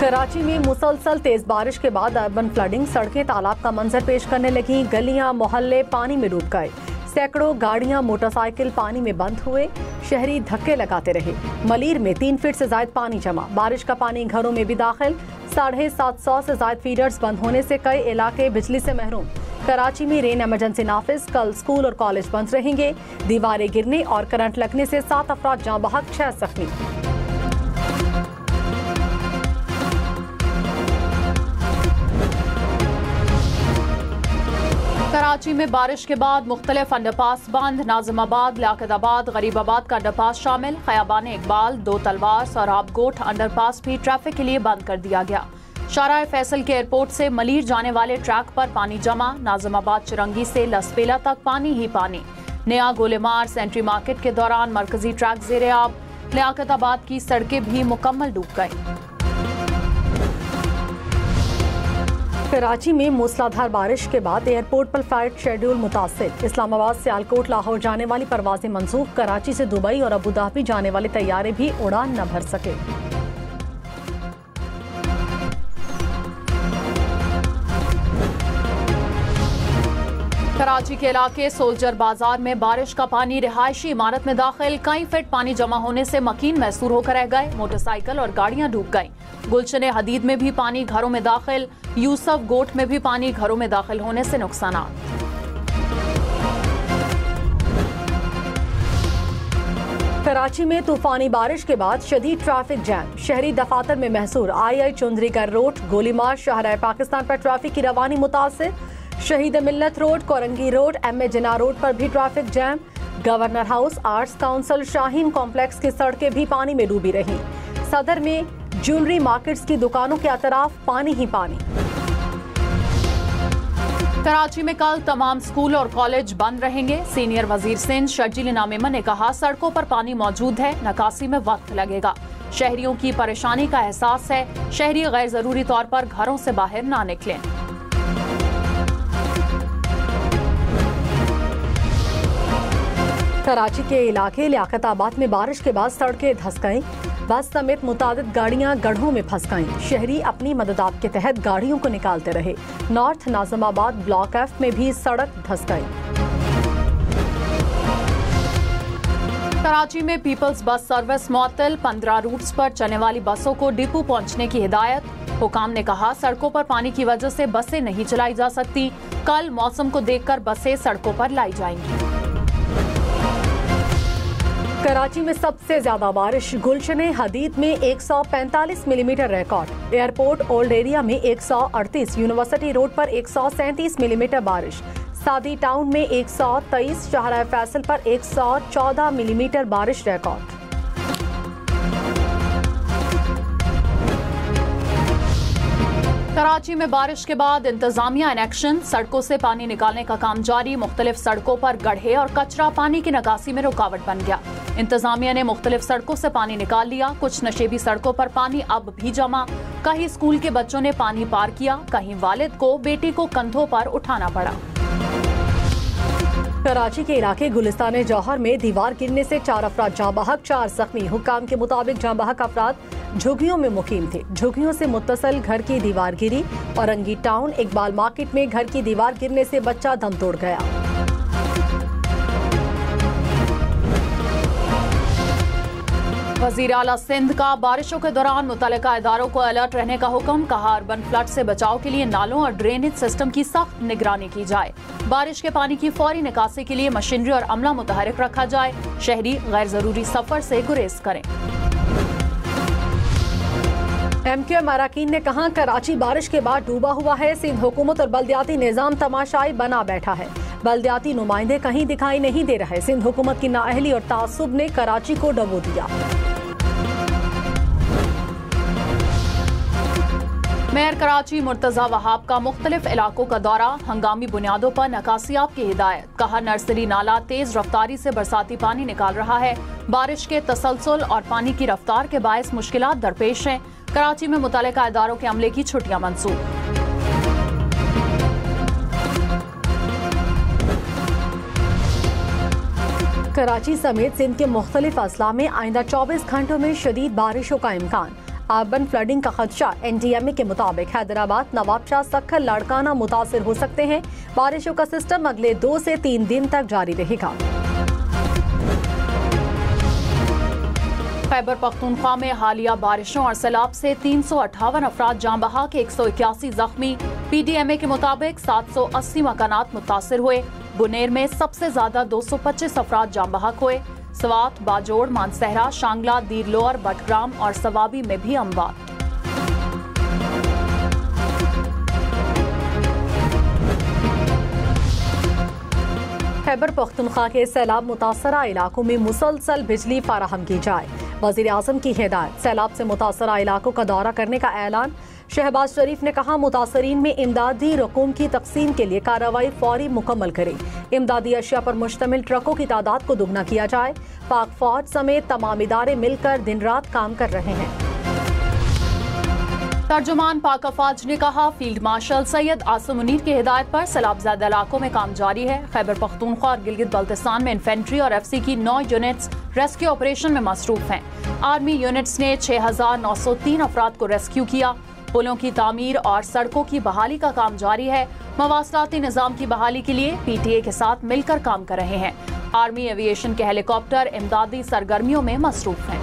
कराची में मुसलसल तेज बारिश के बाद अर्बन फ्लडिंग, सड़कें तालाब का मंजर पेश करने लगी। गलियां मोहल्ले पानी में डूब गए। सैकड़ों गाड़ियां मोटरसाइकिल पानी में बंद हुए। शहरी धक्के लगाते रहे। मलीर में 3 फीट से ज्यादा पानी जमा। बारिश का पानी घरों में भी दाखिल। 750 से ज्यादा फीडर्स बंद होने से कई इलाके बिजली से महरूम। कराची में रेन इमरजेंसी नाफिज। कल स्कूल और कॉलेज बंद रहेंगे। दीवारें गिरने और करंट लगने से 7 अफराद जाँ बहक, 6 जख्मी। कराची में बारिश के बाद मुख्तलिफ अंडरपास बंद। नाजिमाबाद, लियाकताबाद, गरीबाबाद का अंडरपास शामिल। खयाबान इकबाल, 2 तलवार, सोहराब गोट अंडरपास भी ट्रैफिक के लिए बंद कर दिया गया। शाहराह फैसल के एयरपोर्ट से मलीर जाने वाले ट्रैक पर पानी जमा। नाजिमाबाद चिरंगी से लसपेला तक पानी ही पानी। नया गोलेमार सेंट्री मार्केट के दौरान मरकजी ट्रैक ज़ेर-ए-आब। लियाकताबाद की सड़कें भी मुकम्मल डूब गई। कराची में मूसलाधार बारिश के बाद एयरपोर्ट पर फ्लाइट शेड्यूल मुतासिर। इस्लामाबाद से सियालकोट लाहौर जाने वाली परवाजें मंसूख। कराची से दुबई और अबू धाबी जाने वाले तैयारे भी उड़ान न भर सके। कराची के इलाके सोल्जर बाजार में बारिश का पानी रिहायशी इमारत में दाखिल। कई फीट पानी जमा होने से मकीन मैसूर होकर रह गए। मोटरसाइकिल और गाड़ियां डूब गईं। गुलशन हदीद में भी पानी घरों में दाखिल। यूसफ गोट में भी पानी घरों में दाखिल होने से नुकसान। कराची में तूफानी बारिश के बाद शदीद ट्रैफिक जैम। शहरी दफातर में महसूर। आई चुंदरीगर रोड, गोलीमार, शाहराह पाकिस्तान पर ट्रैफिक की रवानी मुतासिर। Shaheed Millat road, Korangi road, M A Jinnah road पर भी traffic jam. Governor house, arts council, Shaheen complex की सड़कें भी पानी में डूबी रहीं। सदर में ज्वेलरी मार्केट्स की दुकानों के अतराफ पानी ही पानी। कराची में कल तमाम स्कूल और कॉलेज बंद रहेंगे। सीनियर वजीर सिंध शर्जील नामेमन ने कहा, सड़कों पर पानी मौजूद है, निकासी में वक्त लगेगा। शहरियों की परेशानी का एहसास है। शहरी गैर जरूरी तौर पर घरों से बाहर ना निकलें। कराची के इलाके लियाकताबाद में बारिश के बाद सड़कें धंस गईं। बस समेत मुतादिद गाड़ियां गड्ढों में फंस गईं। शहरी अपनी मदद आप के तहत गाड़ियों को निकालते रहे। नॉर्थ नाजिमाबाद ब्लॉक एफ में भी सड़क धंस गई। कराची में पीपल्स बस सर्विस मुअत्तल। 15 रूट्स पर चलने वाली बसों को डिपो पहुंचने की हिदायत। हुकाम ने कहा, सड़कों पर पानी की वजह से बसें नहीं चलाई जा सकती। कल मौसम को देखकर बसें सड़कों पर लाई जाएंगी। कराची में सबसे ज्यादा बारिश। गुलशन हदीद में 145 millimetre record. Airport old area में 138, यूनिवर्सिटी रोड पर 137 मिलीमीटर बारिश। सादी टाउन में 123, शाहराह फैसल पर 114 मिलीमीटर बारिश रिकॉर्ड। कराची में बारिश के बाद इंतजामिया इन एक्शन। सड़कों से पानी निकालने का काम जारी। मुख्तलिफ सड़कों पर गड्ढे और कचरा पानी की निकासी में रुकावट बन गया। इंतजामिया ने मुख्तलिफ सड़कों से पानी निकाल लिया। कुछ नशेबी सड़कों पर पानी अब भी जमा। कहीं स्कूल के बच्चों ने पानी पार किया, कहीं वालिद को बेटी को कंधों पर उठाना पड़ा। कराची के इलाके गुलिस्तान जौहर में दीवार गिरने से 4 अफराद जाँ बहक, 4 जख्मी। हुकाम के मुताबिक जाँ बहक अफराद झुग्गियों में मुकीम थे। झुग्गियों से मुत्तसल घर की दीवार गिरी। औरंगी टाउन इकबाल मार्केट में घर की दीवार गिरने से बच्चा दम तोड़ गया। वजीर आला सिंध का बारिशों के दौरान मुतल्लिका इदारों को अलर्ट रहने का हुक्म। कहा, अर्बन फ्लड से बचाव के लिए नालों और ड्रेनेज सिस्टम की सख्त निगरानी की जाए। बारिश के पानी की फौरी निकासी के लिए मशीनरी और अमला मुतहरिक रखा जाए। शहरी गैर जरूरी सफर से गुरेज करें। MQM अरकान ने कहा, कराची बारिश के बाद डूबा हुआ है। सिंध हुकूमत और बल्दियाती निजाम तमाशाई बना बैठा है। बल्दियाती नुमाइंदे कहीं दिखाई नहीं दे रहे। सिंध हुकूमत की नाअहली और तासुब ने कराची को डुबो दिया। मेयर कराची मुर्तजा वहाब का मुख्तलिफ इलाकों का दौरा। हंगामी बुनियादों पर निकासियाब की हिदायत। कहा, नर्सरी नाला तेज रफ्तारी से बरसाती पानी निकाल रहा है। बारिश के तसलसल और पानी की रफ्तार के बायस मुश्किलात दरपेश हैं। कराची में मुतल्लिका इदारों के अमले की छुट्टियां मंसूख। कराची समेत सिंध के मुख्तलिफ अजला में आइंदा 24 घंटों में शदीद बारिशों का इम्कान। अर्बन फ्लडिंग का खदशा। NDMA के मुताबिक हैदराबाद, नवाबशाह, सक्खर, लाड़काना मुतासिर हो सकते हैं। बारिशों का सिस्टम अगले 2 से 3 दिन तक जारी रहेगा। खैबर पख्तूनख्वा में हालिया बारिशों और सैलाब से 358 अफराद जान बहक, 181 जख्मी। PDMA के मुताबिक 780 मकानात मुतासिर हुए। बुनेर में सबसे ज्यादा 225 अफराद जान बहक हुए। स्वात, बाजोड़, मानसहरा, शांगला, दीरलोर, बटग्राम और सवाबी में भी अमवात। खैबर पख्तूनख्वा के सैलाब मुतासरा इलाकों में मुसलसल बिजली फराहम की जाए। वज़ीर आज़म की हिदायत। सैलाब से मुतासरा इलाकों का दौरा करने का ऐलान। शहबाज शरीफ ने कहा, मुतासरीन में इमदादी रकूम की तकसीम के लिए कार्रवाई फौरी मुकम्मल करें। इमदादी अशिया पर मुश्तमिल ट्रकों की तादाद को दुगना किया जाए। पाक फौज समेत तमाम इदारे मिलकर दिन रात काम कर रहे हैं। तर्जुमान पाक अफवाज ने कहा, फील्ड मार्शल सैयद आसिम मुनीर की हिदायत पर सैलाबज़दा इलाकों में काम जारी है। खैबर पख्तूनख्वा और गिलगित बल्तिस्तान में इन्फेंट्री और FC की 9 यूनिट्स रेस्क्यू ऑपरेशन में मसरूफ हैं। आर्मी यूनिट्स ने 6903 अफराद को रेस्क्यू किया। पुलों की तामीर और सड़कों की बहाली का काम जारी है। मवासलाती निज़ाम की बहाली के लिए PTA के साथ मिलकर काम कर रहे हैं। आर्मी एविएशन के हेलीकॉप्टर इमदादी सरगर्मियों में मसरूफ हैं।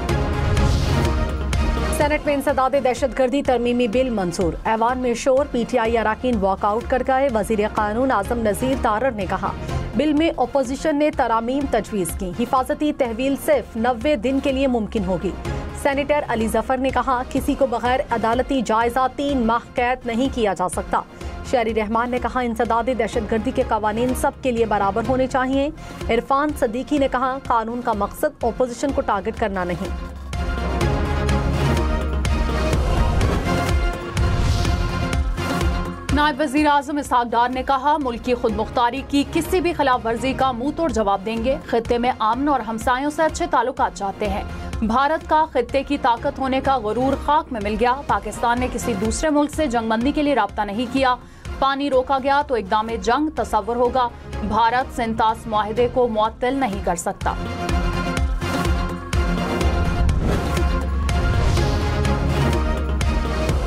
सेनेट में इंसदादे दहशतगर्दी तरमीमी बिल मंजूर। ऐवान में शोर। PTI अराकीन वॉकआउट कर गए। वजीर कानून आजम नजीर तारर ने कहा, बिल में अपोजिशन ने तरामीम तजवीज़ की। हिफाजती तहवील सिर्फ 90 दिन के लिए मुमकिन होगी। सेनेटर अली जफर ने कहा, किसी को बगैर अदालती जायजा 3 माह कैद नहीं किया जा सकता। शहरी रहमान ने कहा, इंसदादे दहशतगर्दी के कवानीन सब के लिए बराबर होने चाहिए। इरफान सदीकी ने कहा, कानून का मकसद अपोजिशन को टारगेट करना नहीं। नायब वज़ीर आज़म इसहाक डार ने कहा, मुल्क की खुद मुख्तारी की किसी भी खिलाफ वर्जी का मुंह तोड़ जवाब देंगे। खित्ते में अमन और हमसायों से अच्छे ताल्लुकात चाहते हैं। भारत का खित्ते की ताकत होने का गुरूर खाक में मिल गया। पाकिस्तान ने किसी दूसरे मुल्क से जंगबंदी के लिए राब्ता नहीं किया। पानी रोका गया तो इक़दाम जंग तसव्वुर होगा। भारत सिंतास मुआहिदे को मुअत्तल नहीं कर सकता।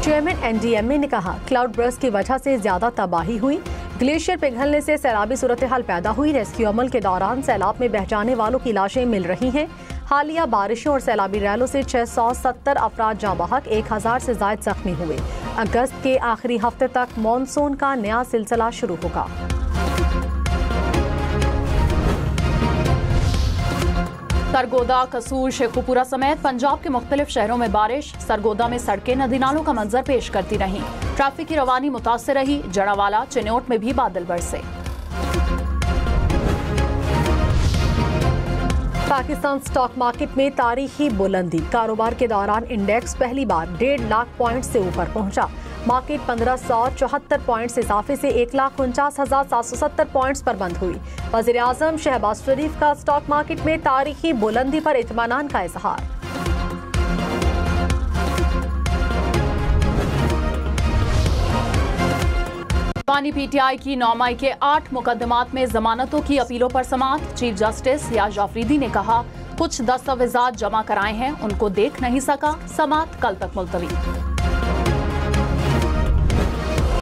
चेयरमैन NDMA ने कहा, क्लाउड बर्स्ट की वजह से ज्यादा तबाही हुई। ग्लेशियर पिघलने से सैलाबी सूरत हाल पैदा हुई। रेस्क्यू अमल के दौरान सैलाब में बह जाने वालों की लाशें मिल रही हैं। हालिया बारिशों और सैलाबी रैलों से 670 अफराद जाँ बहक, 1000 से ज्यादा जख्मी हुए। अगस्त के आखिरी हफ्ते तक मानसून का नया सिलसिला शुरू होगा। सरगोदा, कसूर, शेखुपुरा समेत पंजाब के मुख्तलिफ शहरों में बारिश। सरगोदा में सड़कें नदी नालों का मंजर पेश करती रहीं। ट्रैफिक की रवानी मुतासिर रही। जड़ावाला, चिन्योट में भी बादल बरसे। पाकिस्तान स्टॉक मार्केट में तारीखी बुलंदी। कारोबार के दौरान इंडेक्स पहली बार 1.5 लाख पॉइंट से ऊपर पहुंचा। मार्केट 1574 पॉइंट्स इजाफे से 1,49,770 पॉइंट्स पर बंद हुई। वज़ीर आज़म शहबाज शरीफ का स्टॉक मार्केट में तारीखी बुलंदी पर इत्मीनान का इजहार। पानी PTI की 9 मई के 8 मुकदमात में जमानतों की अपीलों पर समाअत। चीफ जस्टिस याज जाफरीदी ने कहा, कुछ दस्तावेजात जमा कराए हैं, उनको देख नहीं सका। समाअत कल तक मुलतवी।